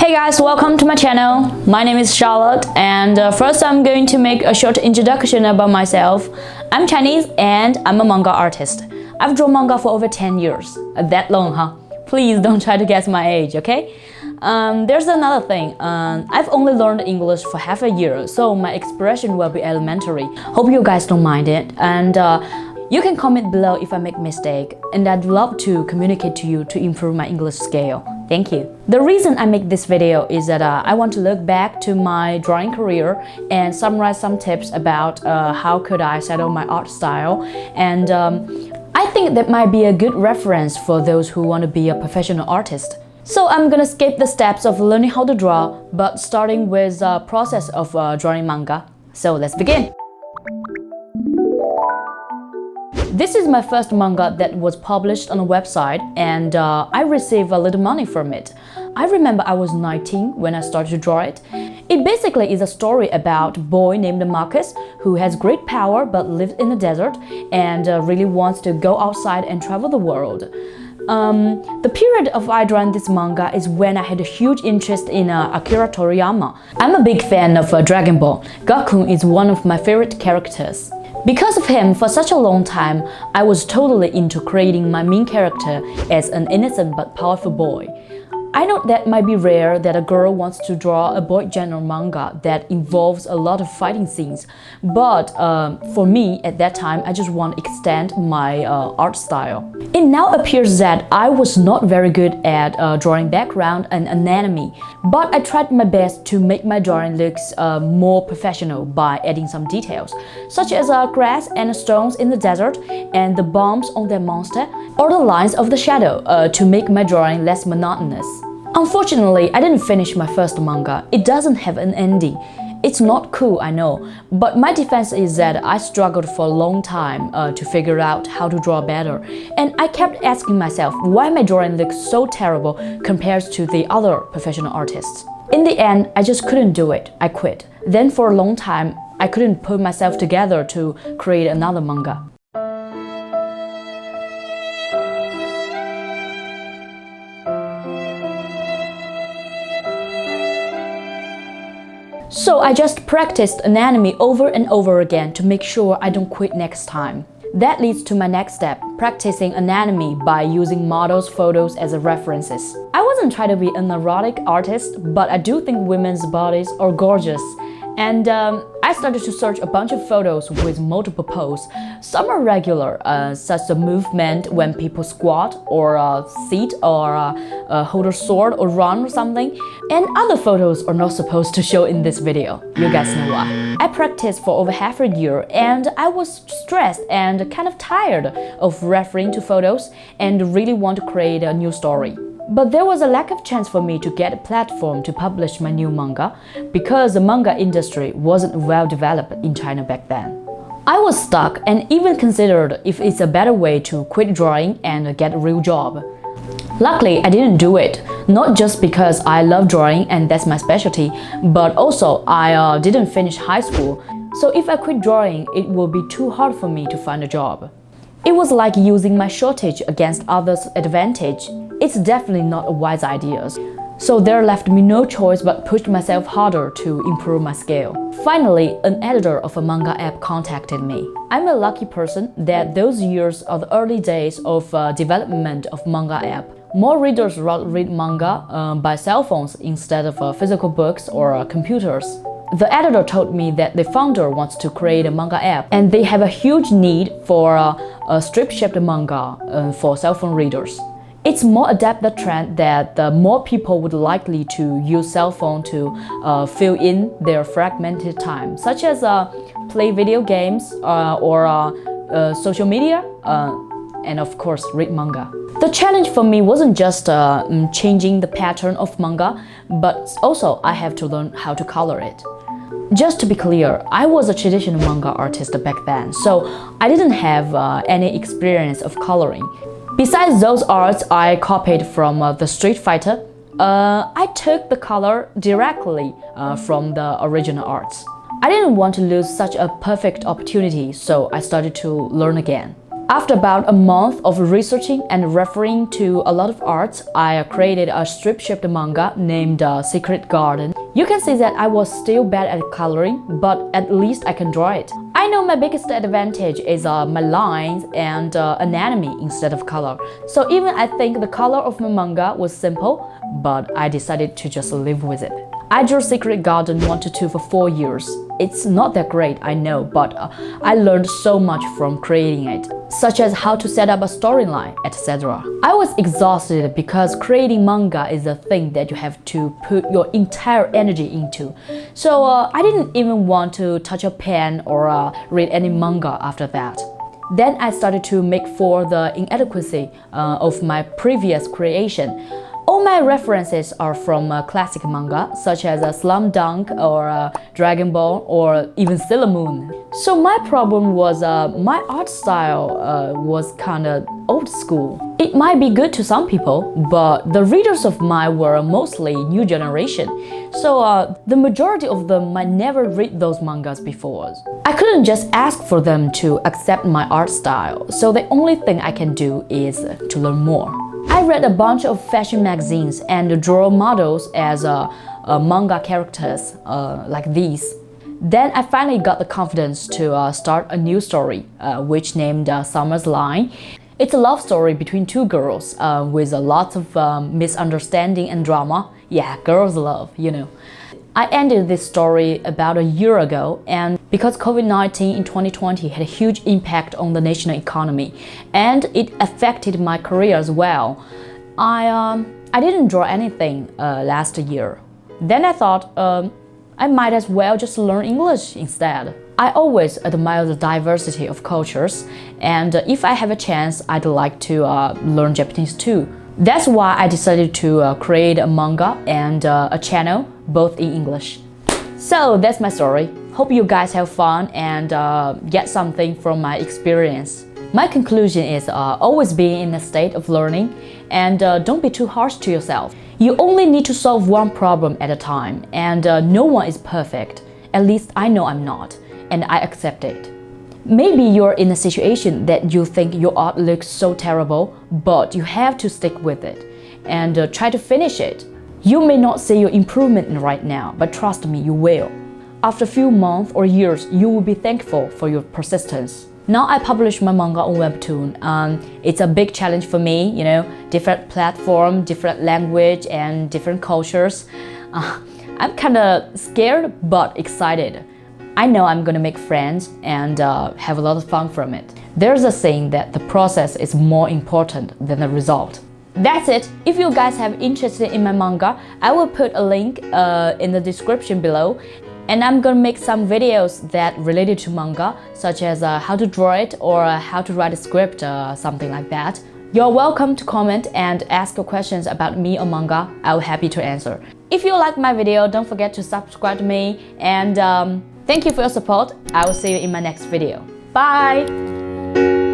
Hey guys, welcome to my channel. My name is Charlotte, and first I'm going to make a short introduction about myself. I'm Chinese and I'm a manga artist. I've drawn manga for over 10 years. That long, huh? Please don't try to guess my age, okay? There's another thing. I've only learned English for half a year, so my expression will be elementary. Hope you guys don't mind it. And you can comment below if I make mistake, and I'd love to communicate to you to improve my English scale. Thank you. The reason I make this video is that I want to look back to my drawing career and summarize some tips about how could I settle my art style, and I think that might be a good reference for those who want to be a professional artist. So I'm gonna skip the steps of learning how to draw, but starting with the process of drawing manga. So let's begin. This is my first manga that was published on a website, and I received a little money from it. I remember I was 19 when I started to draw it. It basically is a story about a boy named Marcus who has great power but lives in the desert and really wants to go outside and travel the world. The period of I drawing this manga is when I had a huge interest in Akira Toriyama. I'm a big fan of Dragon Ball. Goku is one of my favorite characters. Because of him, for such a long time, I was totally into creating my main character as an innocent but powerful boy. I know that might be rare that a girl wants to draw a boy genre manga that involves a lot of fighting scenes, but for me at that time, I just want to extend my art style. It now appears that I was not very good at drawing background and anatomy, but I tried my best to make my drawing looks more professional by adding some details, such as grass and stones in the desert and the bombs on that monster, or the lines of the shadow to make my drawing less monotonous. Unfortunately, I didn't finish my first manga. It doesn't have an ending. It's not cool, I know, but my defense is that I struggled for a long time to figure out how to draw better, and I kept asking myself why my drawing looks so terrible compared to the other professional artists. In the end, I just couldn't do it. I quit. Then for a long time, I couldn't put myself together to create another manga. So I just practiced anatomy over and over again to make sure I don't quit next time. That leads to my next step, practicing anatomy by using models' photos as references. I wasn't trying to be an erotic artist, but I do think women's bodies are gorgeous. And I started to search a bunch of photos with multiple poses. Some are regular, such as movement when people squat or sit or hold a sword or run or something. And other photos are not supposed to show in this video. You guys know why. I practiced for over half a year, and I was stressed and kind of tired of referring to photos and really want to create a new story. But there was a lack of chance for me to get a platform to publish my new manga because the manga industry wasn't well developed in China back then. I was stuck and even considered if it's a better way to quit drawing and get a real job. Luckily, I didn't do it, not just because I love drawing and that's my specialty, but also I didn't finish high school. So if I quit drawing, it will be too hard for me to find a job. It was like using my shortage against others' advantage. It's definitely not a wise idea. So there left me no choice but pushed myself harder to improve my skill. Finally, an editor of a manga app contacted me. I'm a lucky person that those years are the early days of development of manga app. More readers read manga by cell phones instead of physical books or computers. The editor told me that the founder wants to create a manga app, and they have a huge need for a strip-shaped manga for cell phone readers. It's more adapt the trend that more people would likely to use cell phone to fill in their fragmented time, such as play video games or social media, and of course read manga. The challenge for me wasn't just changing the pattern of manga, but also I have to learn how to color it. Just to be clear, I was a traditional manga artist back then, so I didn't have any experience of coloring. Besides those arts I copied from the Street Fighter, I took the color directly from the original arts. I didn't want to lose such a perfect opportunity, so I started to learn again. After about a month of researching and referring to a lot of arts, I created a strip-shaped manga named Secret Garden. You can see that I was still bad at coloring, but at least I can draw it. I know my biggest advantage is my lines and anatomy instead of color. So even I think the color of my manga was simple, but I decided to just live with it. I drew Secret Garden 1 to 2 for 4 years. It's not that great, I know, but I learned so much from creating it, such as how to set up a storyline, etc. I was exhausted because creating manga is a thing that you have to put your entire energy into. So I didn't even want to touch a pen or read any manga after that. Then I started to make for the inadequacy of my previous creation. All my references are from classic manga, such as Slam Dunk or Dragon Ball or even Sailor Moon. So my problem was my art style was kinda old school. It might be good to some people, but the readers of mine were mostly new generation. So the majority of them might never read those mangas before. I couldn't just ask for them to accept my art style, so the only thing I can do is to learn more. I read a bunch of fashion magazines and draw models as manga characters like these. Then I finally got the confidence to start a new story, which named Summer's Line. It's a love story between two girls with lots of misunderstanding and drama. Yeah, girls love, you know. I ended this story about a year ago, and because COVID-19 in 2020 had a huge impact on the national economy, and it affected my career as well, I didn't draw anything last year. Then I thought I might as well just learn English instead. I always admire the diversity of cultures, and if I have a chance, I'd like to learn Japanese too. That's why I decided to create a manga and a channel, both in English. So that's my story. Hope you guys have fun and get something from my experience. My conclusion is always be in a state of learning and don't be too harsh to yourself. You only need to solve one problem at a time, and no one is perfect. At least I know I'm not, and I accept it. Maybe you're in a situation that you think your art looks so terrible, but you have to stick with it and try to finish it. You may not see your improvement right now, but trust me, you will. After a few months or years, you will be thankful for your persistence. Now I publish my manga on webtoon. It's a big challenge for me, you know, different platform, different language, and different cultures. I'm kinda scared but excited. I know I'm gonna make friends and have a lot of fun from it. There's a saying that the process is more important than the result. That's it. If you guys have interest in my manga, I will put a link in the description below. And I'm gonna make some videos that related to manga, such as how to draw it or how to write a script, something like that. You're welcome to comment and ask your questions about me or manga. I'll be happy to answer. If you like my video, don't forget to subscribe to me, and thank you for your support. I will see you in my next video. Bye!